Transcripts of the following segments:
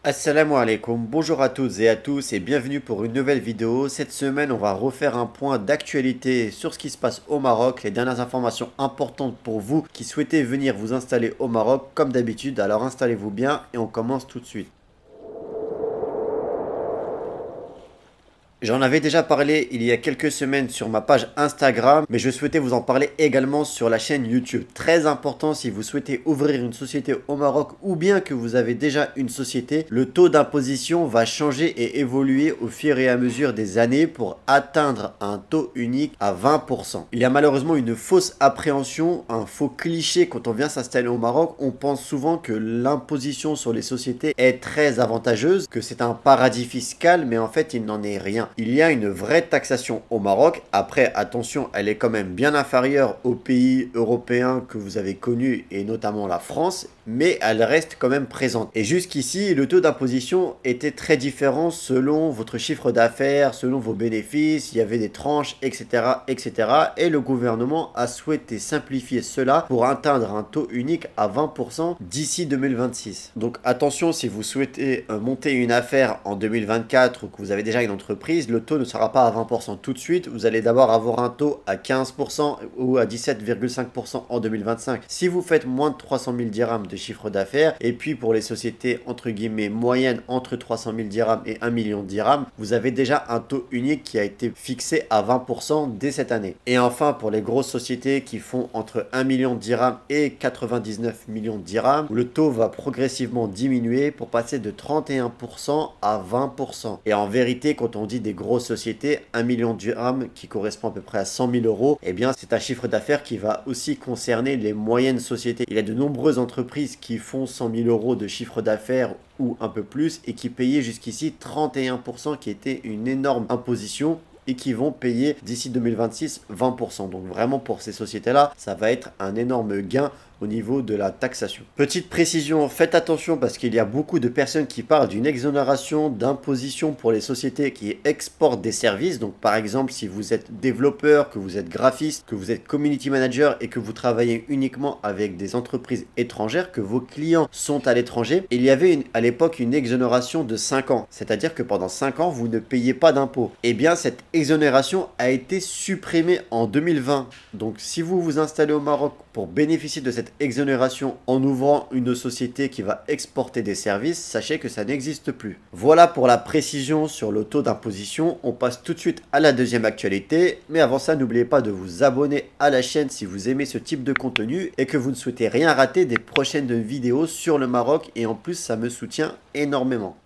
Assalamu alaikum, bonjour à toutes et à tous et bienvenue pour une nouvelle vidéo. Cette semaine, on va refaire un point d'actualité sur ce qui se passe au Maroc, les dernières informations importantes pour vous qui souhaitez venir vous installer au Maroc comme d'habitude. Alors installez-vous bien et on commence tout de suite. J'en avais déjà parlé il y a quelques semaines sur ma page Instagram, mais je souhaitais vous en parler également sur la chaîne YouTube. Très important si vous souhaitez ouvrir une société au Maroc ou bien que vous avez déjà une société, le taux d'imposition va changer et évoluer au fur et à mesure des années pour atteindre un taux unique à 20%. Il y a malheureusement une fausse appréhension, un faux cliché quand on vient s'installer au Maroc. On pense souvent que l'imposition sur les sociétés est très avantageuse, que c'est un paradis fiscal, mais en fait il n'en est rien. Il y a une vraie taxation au Maroc. Après, attention, elle est quand même bien inférieure aux pays européens que vous avez connus et notamment la France, mais elle reste quand même présente. Et jusqu'ici, le taux d'imposition était très différent selon votre chiffre d'affaires, selon vos bénéfices, il y avait des tranches, etc., etc. Et le gouvernement a souhaité simplifier cela pour atteindre un taux unique à 20% d'ici 2026. Donc attention, si vous souhaitez monter une affaire en 2024 ou que vous avez déjà une entreprise, le taux ne sera pas à 20% tout de suite. Vous allez d'abord avoir un taux à 15% ou à 17,5% en 2025 si vous faites moins de 300 000 dirhams de chiffre d'affaires. Et puis pour les sociétés entre guillemets moyennes entre 300 000 dirhams et 1 million de dirhams, vous avez déjà un taux unique qui a été fixé à 20% dès cette année. Et enfin pour les grosses sociétés qui font entre 1 million de dirhams et 99 millions de dirhams, le taux va progressivement diminuer pour passer de 31% à 20%. Et en vérité, quand on dit des grosses sociétés, 1 million de dirhams qui correspond à peu près à 100 000 euros, eh bien c'est un chiffre d'affaires qui va aussi concerner les moyennes sociétés. Il y a de nombreuses entreprises qui font 100 000 euros de chiffre d'affaires ou un peu plus et qui payaient jusqu'ici 31% qui était une énorme imposition et qui vont payer d'ici 2026 20%. Donc vraiment pour ces sociétés-là, ça va être un énorme gain au niveau de la taxation. Petite précision, faites attention parce qu'il y a beaucoup de personnes qui parlent d'une exonération d'imposition pour les sociétés qui exportent des services. Donc par exemple, si vous êtes développeur, que vous êtes graphiste, que vous êtes community manager et que vous travaillez uniquement avec des entreprises étrangères, que vos clients sont à l'étranger, il y avait à l'époque une exonération de 5 ans. C'est-à-dire que pendant 5 ans, vous ne payez pas d'impôts. Eh bien, cette exonération a été supprimée en 2020. Donc si vous vous installez au Maroc pour bénéficier de cette exonération en ouvrant une société qui va exporter des services, sachez que ça n'existe plus. Voilà pour la précision sur le taux d'imposition. On passe tout de suite à la deuxième actualité. Mais avant ça, n'oubliez pas de vous abonner à la chaîne si vous aimez ce type de contenu et que vous ne souhaitez rien rater des prochaines vidéos sur le Maroc. Et en plus, ça me soutient énormément.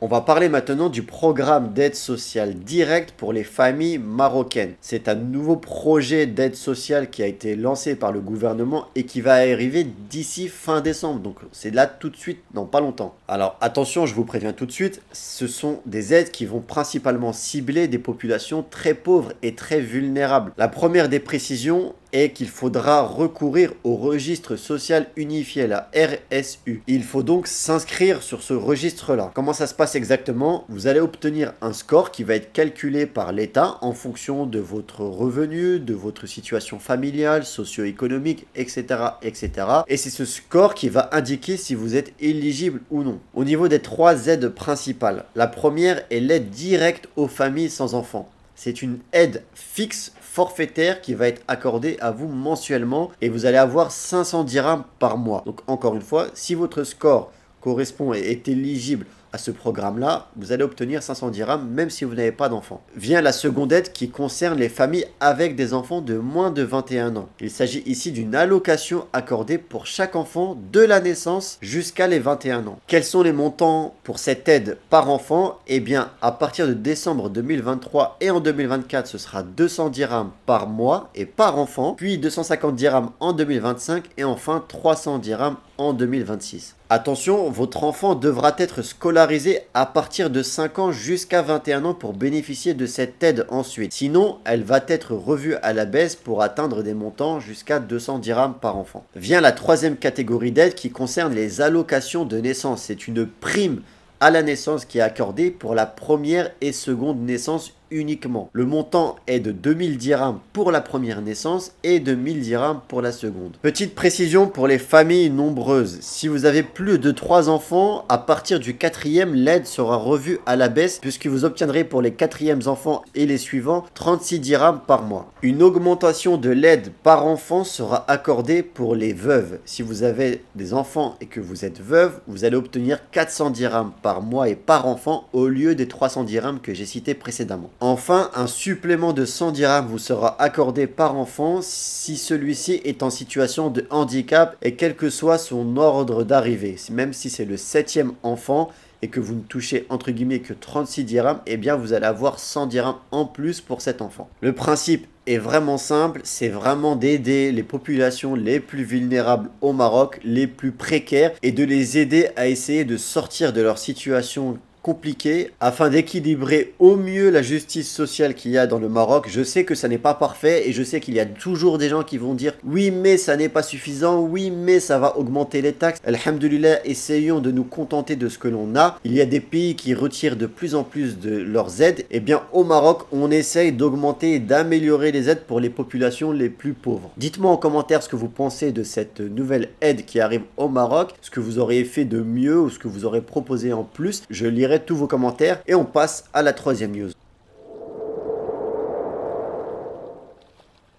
On va parler maintenant du programme d'aide sociale directe pour les familles marocaines. C'est un nouveau projet d'aide sociale qui a été lancé par le gouvernement et qui va arriver d'ici fin décembre. Donc c'est là tout de suite, dans pas longtemps. Alors attention, je vous préviens tout de suite, ce sont des aides qui vont principalement cibler des populations très pauvres et très vulnérables. La première des précisions est qu'il faudra recourir au registre social unifié, la RSU. Il faut donc s'inscrire sur ce registre-là. Comment ça se passe exactement? Vous allez obtenir un score qui va être calculé par l'État en fonction de votre revenu, de votre situation familiale, socio-économique, etc., etc. Et c'est ce score qui va indiquer si vous êtes éligible ou non. Au niveau des 3 aides principales, la première est l'aide directe aux familles sans enfants. C'est une aide fixe forfaitaire qui va être accordée à vous mensuellement et vous allez avoir 500 dirhams par mois. Donc encore une fois, si votre score correspond et est éligible à ce programme-là, vous allez obtenir 500 dirhams même si vous n'avez pas d'enfants. Vient la seconde aide qui concerne les familles avec des enfants de moins de 21 ans. Il s'agit ici d'une allocation accordée pour chaque enfant de la naissance jusqu'à les 21 ans. Quels sont les montants pour cette aide par enfant? Eh bien, à partir de décembre 2023 et en 2024, ce sera 200 dirhams par mois et par enfant, puis 250 dirhams en 2025 et enfin 300 dirhams en 2026. Attention, votre enfant devra être scolarisé à partir de 5 ans jusqu'à 21 ans pour bénéficier de cette aide ensuite. Sinon, elle va être revue à la baisse pour atteindre des montants jusqu'à 200 dirhams par enfant. Vient la troisième catégorie d'aide qui concerne les allocations de naissance. C'est une prime à la naissance qui est accordée pour la première et seconde naissance uniquement. Le montant est de 2000 dirhams pour la première naissance et de 1000 dirhams pour la seconde. Petite précision pour les familles nombreuses. Si vous avez plus de 3 enfants, à partir du 4e, l'aide sera revue à la baisse puisque vous obtiendrez pour les 4e enfants et les suivants 36 dirhams par mois. Une augmentation de l'aide par enfant sera accordée pour les veuves. Si vous avez des enfants et que vous êtes veuve, vous allez obtenir 400 dirhams par mois et par enfant au lieu des 300 dirhams que j'ai cités précédemment. Enfin, un supplément de 100 dirhams vous sera accordé par enfant si celui-ci est en situation de handicap et quel que soit son ordre d'arrivée. Même si c'est le 7e enfant et que vous ne touchez entre guillemets que 36 dirhams, eh bien vous allez avoir 100 dirhams en plus pour cet enfant. Le principe est vraiment simple, c'est vraiment d'aider les populations les plus vulnérables au Maroc, les plus précaires, et de les aider à essayer de sortir de leur situation compliqué afin d'équilibrer au mieux la justice sociale qu'il y a dans le Maroc. Je sais que ça n'est pas parfait et je sais qu'il y a toujours des gens qui vont dire oui mais ça n'est pas suffisant, oui mais ça va augmenter les taxes. Alhamdulillah, essayons de nous contenter de ce que l'on a. Il y a des pays qui retirent de plus en plus de leurs aides. Et bien au Maroc on essaye d'augmenter et d'améliorer les aides pour les populations les plus pauvres. Dites-moi en commentaire ce que vous pensez de cette nouvelle aide qui arrive au Maroc, ce que vous auriez fait de mieux ou ce que vous aurez proposé en plus. Je lirai tous vos commentaires et on passe à la troisième news.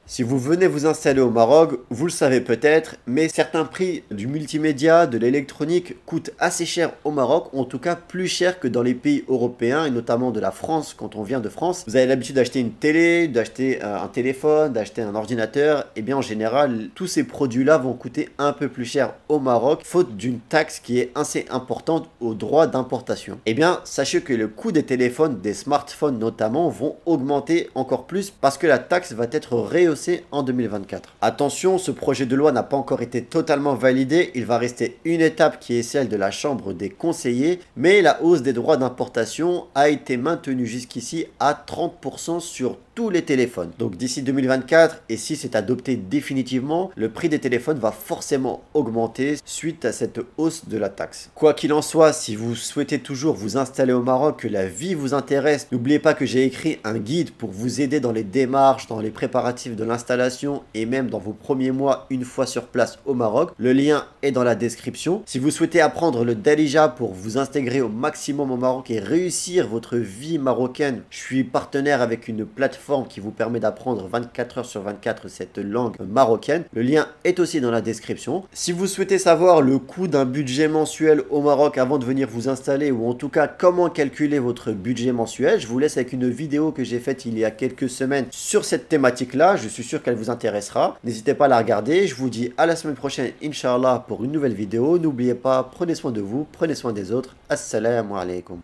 Si vous venez vous installer au Maroc, vous le savez peut-être, mais certains prix du multimédia, de l'électronique coûtent assez cher au Maroc, en tout cas plus cher que dans les pays européens et notamment de la France quand on vient de France. Vous avez l'habitude d'acheter une télé, d'acheter un téléphone, d'acheter un ordinateur, et bien en général, tous ces produits-là vont coûter un peu plus cher au Maroc, faute d'une taxe qui est assez importante au droit d'importation. Et bien, sachez que le coût des téléphones, des smartphones notamment, vont augmenter encore plus parce que la taxe va être rehaussée en 2024. Attention, ce projet de loi n'a pas encore été totalement validé, il va rester une étape qui est celle de la Chambre des conseillers, mais la hausse des droits d'importation a été maintenue jusqu'ici à 30% sur tous les téléphones. Donc d'ici 2024, et si c'est adopté définitivement, le prix des téléphones va forcément augmenter suite à cette hausse de la taxe. Quoi qu'il en soit, si vous souhaitez toujours vous installer au Maroc, que la vie vous intéresse, n'oubliez pas que j'ai écrit un guide pour vous aider dans les démarches, dans les préparatifs de l'installation et même dans vos premiers mois une fois sur place au Maroc. Le lien est dans la description. Si vous souhaitez apprendre le Darija pour vous intégrer au maximum au Maroc et réussir votre vie marocaine, je suis partenaire avec une plateforme qui vous permet d'apprendre 24 heures sur 24 cette langue marocaine. Le lien est aussi dans la description. Si vous souhaitez savoir le coût d'un budget mensuel au Maroc avant de venir vous installer, ou en tout cas comment calculer votre budget mensuel, je vous laisse avec une vidéo que j'ai faite il y a quelques semaines sur cette thématique là. Je suis sûr qu'elle vous intéressera. N'hésitez pas à la regarder. Je vous dis à la semaine prochaine, Inch'Allah, pour une nouvelle vidéo. N'oubliez pas, prenez soin de vous, prenez soin des autres. Assalamu alaikum.